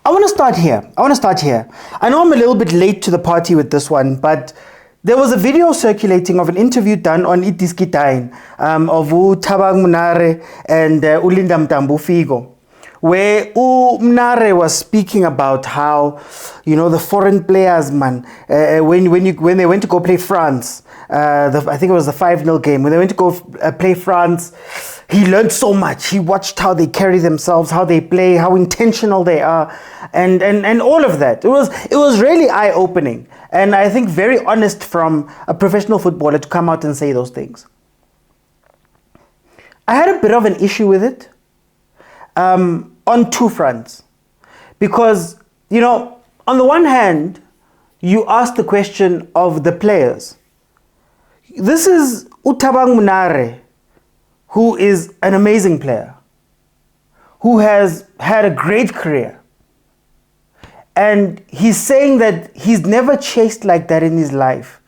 I want to start here. I know I'm a little bit late to the party with this one, but there was a video circulating of an interview done on idiskitv of Monare and Ulinda Mtambu Figo, where Monare was speaking about how, the foreign players, man, when they went to go play France, I think it was the 5-0 game, when they went to go play France, he learned so much. He watched how they carry themselves, how they play, how intentional they are, and all of that. It was really eye-opening, and I think very honest from a professional footballer to come out and say those things. I had a bit of an issue with it on two fronts, because on the one hand, you ask the question of the players. This is Utabang Monare, who is an amazing player, who has had a great career. And he's saying that he's never chased like that in his life,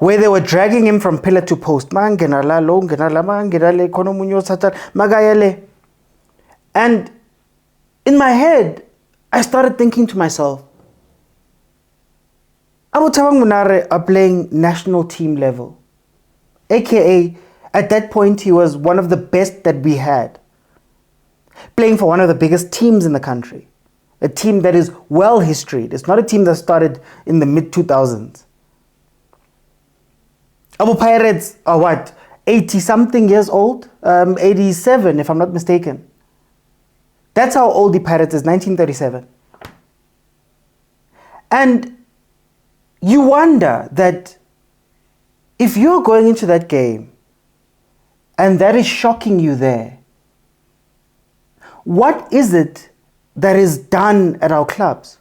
where they were dragging him from pillar to post. And in my head, I started thinking to myself, Abu Tabang Monare are playing national team level, aka at that point he was one of the best that we had, playing for one of the biggest teams in the country, a team that is well historied. It's not a team that started in the mid-2000s. Abu Pirates are what, 80 something years old, 87 if I'm not mistaken. That's how old the Pirates is, 1937. And you wonder that if you're going into that game and that is shocking you there, what is it that is done at our clubs?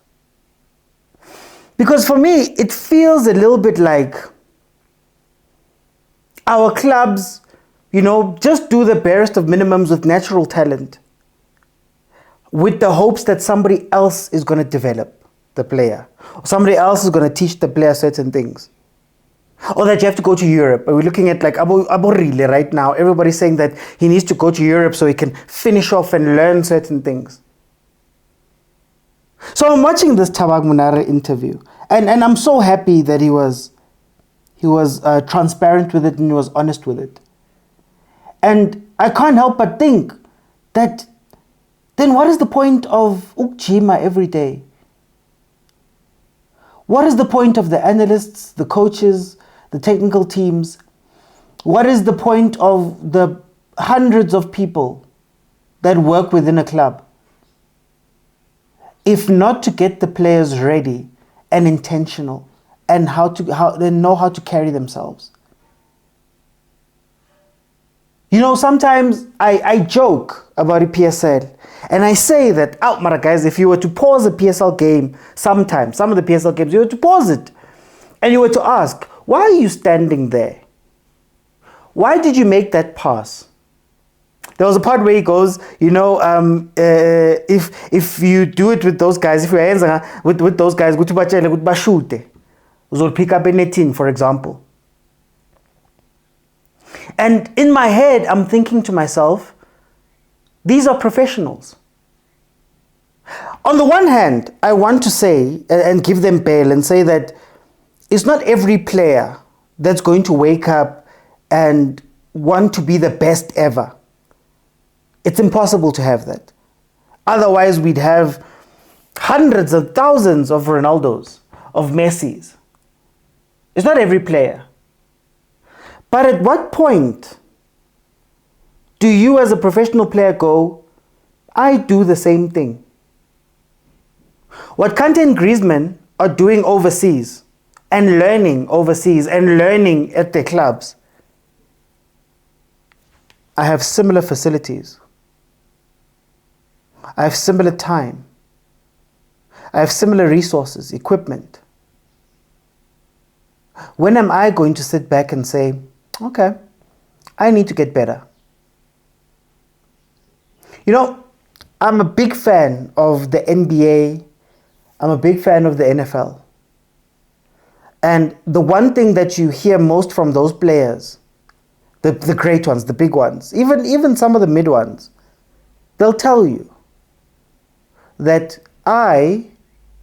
Because for me, it feels a little bit like our clubs, just do the barest of minimums with natural talent, with the hopes that somebody else is going to develop the player, or somebody else is going to teach the player certain things, or that you have to go to Europe. We're looking at like Aborile right now. Everybody's saying that he needs to go to Europe so he can finish off and learn certain things. So I'm watching this Tabang Monare interview, and I'm so happy that he was transparent with it and he was honest with it. And I can't help but think that then what is the point of Ukjima every day? What is the point of the analysts, the coaches, the technical teams? What is the point of the hundreds of people that work within a club, if not to get the players ready and intentional and they know how to carry themselves? Sometimes I joke about a PSL, and I say that, Mara guys, if you were to pause a PSL game sometime, some of the PSL games, you were to pause it, and you were to ask, why are you standing there? Why did you make that pass? There was a part where he goes, if you do it with those guys, if you're with those guys, go to bashute, uzol pick up a netin, for example. And in my head, I'm thinking to myself, these are professionals. On the one hand, I want to say and give them bail and say that it's not every player that's going to wake up and want to be the best ever. It's impossible to have that. Otherwise, we'd have hundreds of thousands of Ronaldos, of Messis. It's not every player. But at what point do you as a professional player go, I do the same thing? What Kante and Griezmann are doing overseas and learning at their clubs, I have similar facilities. I have similar time. I have similar resources, equipment. When am I going to sit back and say, okay, I need to get better? I'm a big fan of the NBA. I'm a big fan of the NFL. And the one thing that you hear most from those players, the great ones, the big ones, even some of the mid ones, they'll tell you that I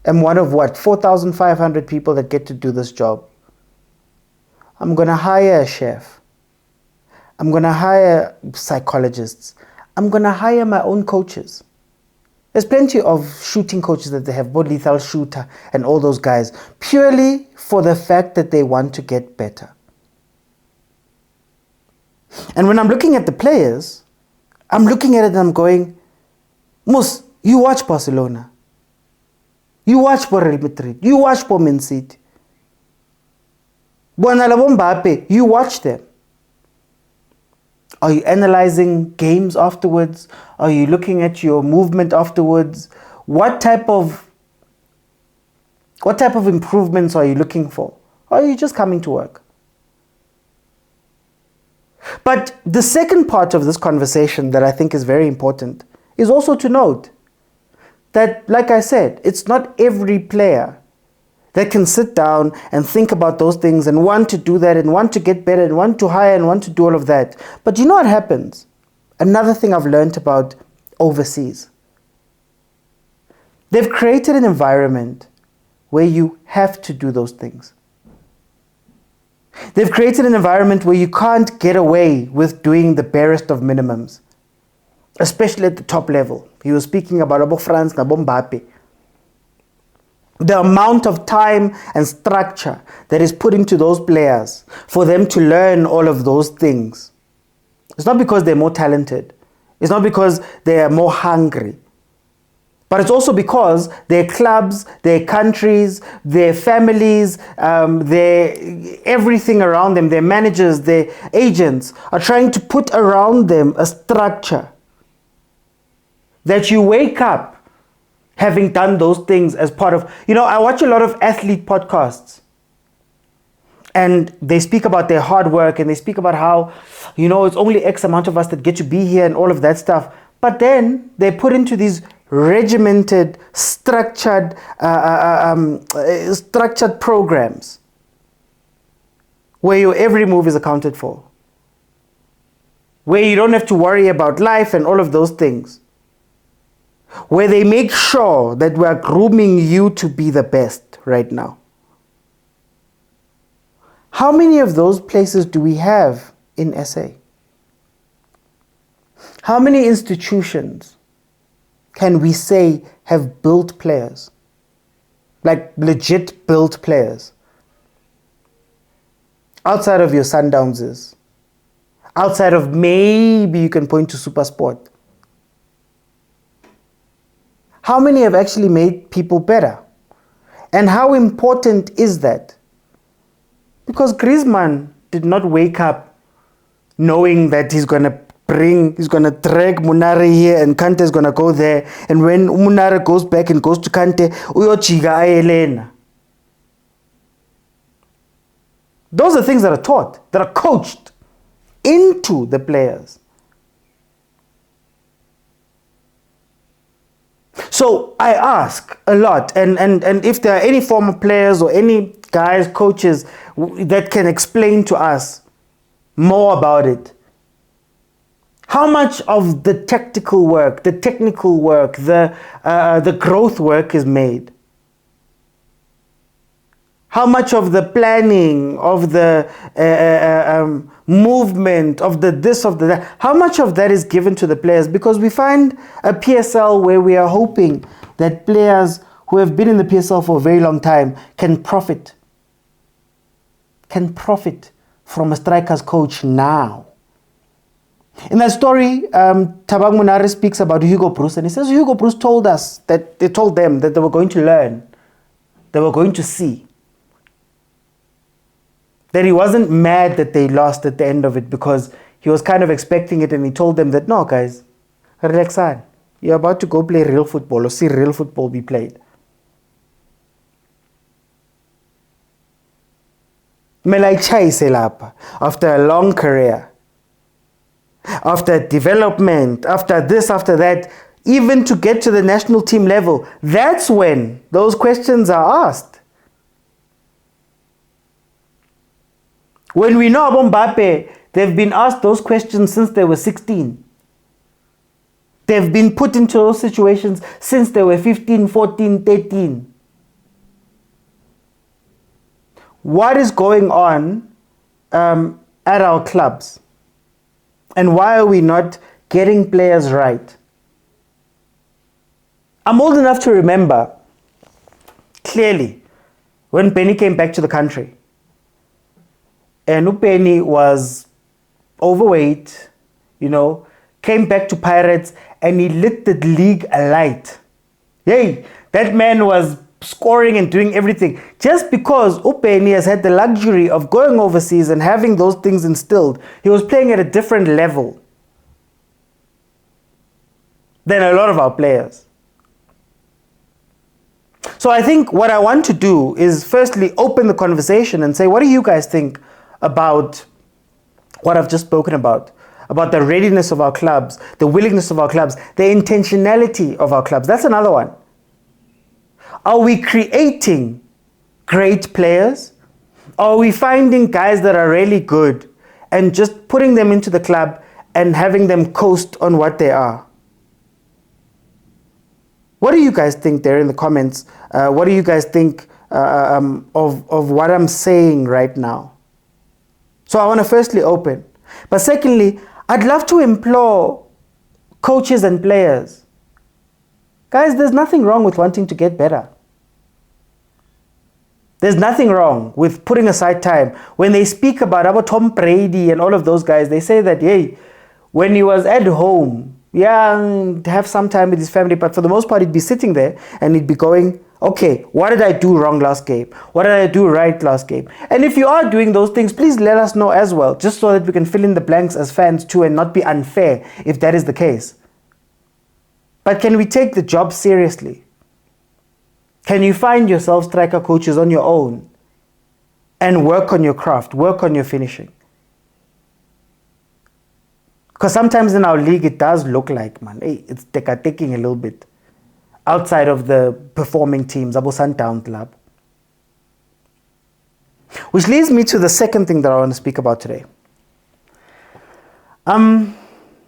am one of what, 4,500 people that get to do this job. I'm going to hire a chef. I'm going to hire psychologists. I'm going to hire my own coaches. There's plenty of shooting coaches that they have, both lethal shooter and all those guys, purely for the fact that they want to get better. And when I'm looking at the players, I'm looking at it and I'm going, Mus, you watch Barcelona. You watch Real Madrid. You watch Man City. Mbappe, you watch them. Are you analyzing games afterwards? Are you looking at your movement afterwards? What type of improvements are you looking for? Or are you just coming to work? But the second part of this conversation that I think is very important is also to note that, like I said, it's not every player that can sit down and think about those things and want to do that and want to get better and want to hire and want to do all of that. But you know what happens? Another thing I've learned about overseas. They've created an environment where you have to do those things. They've created an environment where you can't get away with doing the barest of minimums, especially at the top level. He was speaking about Abo France, Abo Mbappe. The amount of time and structure that is put into those players for them to learn all of those things. It's not because they're more talented. It's not because they're more hungry. But it's also because their clubs, their countries, their families, everything around them, their managers, their agents are trying to put around them a structure that you wake up having done those things as part of, I watch a lot of athlete podcasts and they speak about their hard work and they speak about how, it's only X amount of us that get to be here and all of that stuff. But then they put into these regimented, structured programs where your every move is accounted for, where you don't have to worry about life and all of those things, where they make sure that we are grooming you to be the best right now. How many of those places do we have in SA? How many institutions can we say have built players? Like legit built players? Outside of your Sundownses. Outside of maybe you can point to Supersport. How many have actually made people better? And how important is that? Because Griezmann did not wake up knowing that he's going to drag Monare here and Kante is going to go there. And when Monare goes back and goes to Kante, uyochiga ayelena. Those are things that are taught, that are coached into the players. So I ask a lot, and if there are any former players or any guys, coaches that can explain to us more about it, how much of the tactical work, the technical work, the growth work is made? How much of the planning, of the movement, of the this, of the that, how much of that is given to the players? Because we find a PSL where we are hoping that players who have been in the PSL for a very long time can profit from a striker's coach now. In that story, Tabang Monare speaks about Hugo Bruce, and he says Hugo Bruce told them that they were going to learn, they were going to see. That he wasn't mad that they lost at the end of it because he was kind of expecting it, and he told them that, no guys, relax on. You're about to go play real football or see real football be played. After a long career, after development, after this, after that, even to get to the national team level, that's when those questions are asked. When we know about Mbappe, they've been asked those questions since they were 16. They've been put into those situations since they were 15, 14, 13. What is going on at our clubs? And why are we not getting players right? I'm old enough to remember clearly when Penny came back to the country. And Penny was overweight, you know, came back to Pirates and he lit the league alight. Hey, that man was scoring and doing everything. Just because Upeni has had the luxury of going overseas and having those things instilled, he was playing at a different level than a lot of our players. So I think what I want to do is firstly open the conversation and say, what do you guys think about what I've just spoken about the readiness of our clubs, the willingness of our clubs, the intentionality of our clubs? That's another one. Are we creating great players? Are we finding guys that are really good and just putting them into the club and having them coast on what they are? What do you guys think there in the comments? What do you guys think of what I'm saying right now? So I want to firstly open. But secondly, I'd love to implore coaches and players. Guys, there's nothing wrong with wanting to get better. There's nothing wrong with putting aside time. When they speak about Tom Brady and all of those guys, they say that, hey, when he was at home, to have some time with his family, but for the most part, he'd be sitting there and he'd be going, okay, what did I do wrong last game? What did I do right last game? And if you are doing those things, please let us know as well, just so that we can fill in the blanks as fans too and not be unfair if that is the case. But can we take the job seriously? Can you find yourself striker coaches on your own and work on your craft, work on your finishing? Because sometimes in our league, it does look like, man, hey, it's taking a little bit outside of the performing teams, Abo Sundowns Club. Which leads me to the second thing that I want to speak about today.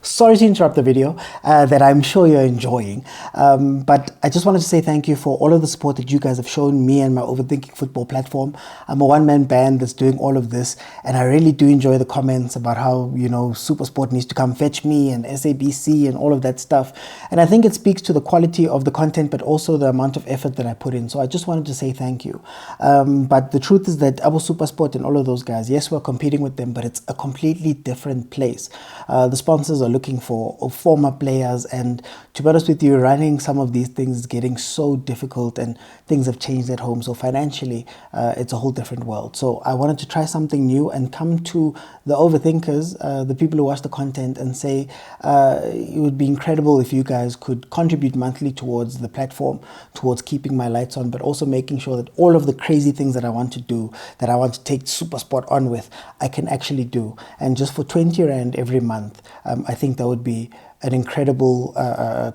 Sorry to interrupt the video that I'm sure you're enjoying, but I just wanted to say thank you for all of the support that you guys have shown me and my Overthinking Football platform. I'm a one-man band that's doing all of this, and I really do enjoy the comments about how, you know, Supersport needs to come fetch me and SABC and all of that stuff. And I think it speaks to the quality of the content, but also the amount of effort that I put in. So I just wanted to say thank you. But the truth is that Abo Supersport and all of those guys, yes, we're competing with them, but it's a completely different place. The sponsors are looking for former players, and to be honest with you, running some of these things is getting so difficult and things have changed at home. So financially, it's a whole different world. So I wanted to try something new and come to the overthinkers, the people who watch the content, and say it would be incredible if you guys could contribute monthly towards the platform, towards keeping my lights on, but also making sure that all of the crazy things that I want to do, that I want to take Supersport on with, I can actually do. And just for 20 Rand every month, I think that would be an incredible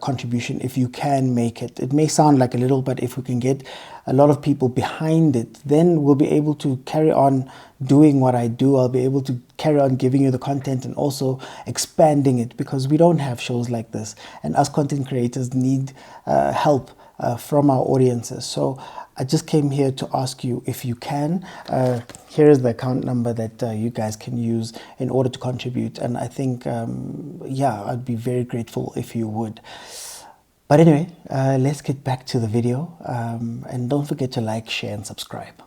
contribution if you can make it. It may sound like a little, but if we can get a lot of people behind it, then we'll be able to carry on doing what I do. I'll be able to carry on giving you the content and also expanding it, because we don't have shows like this, and us content creators need help from our audiences. So I just came here to ask you if you can. Here is the account number that you guys can use in order to contribute. And I think, I'd be very grateful if you would. But anyway, let's get back to the video. And don't forget to like, share, and subscribe.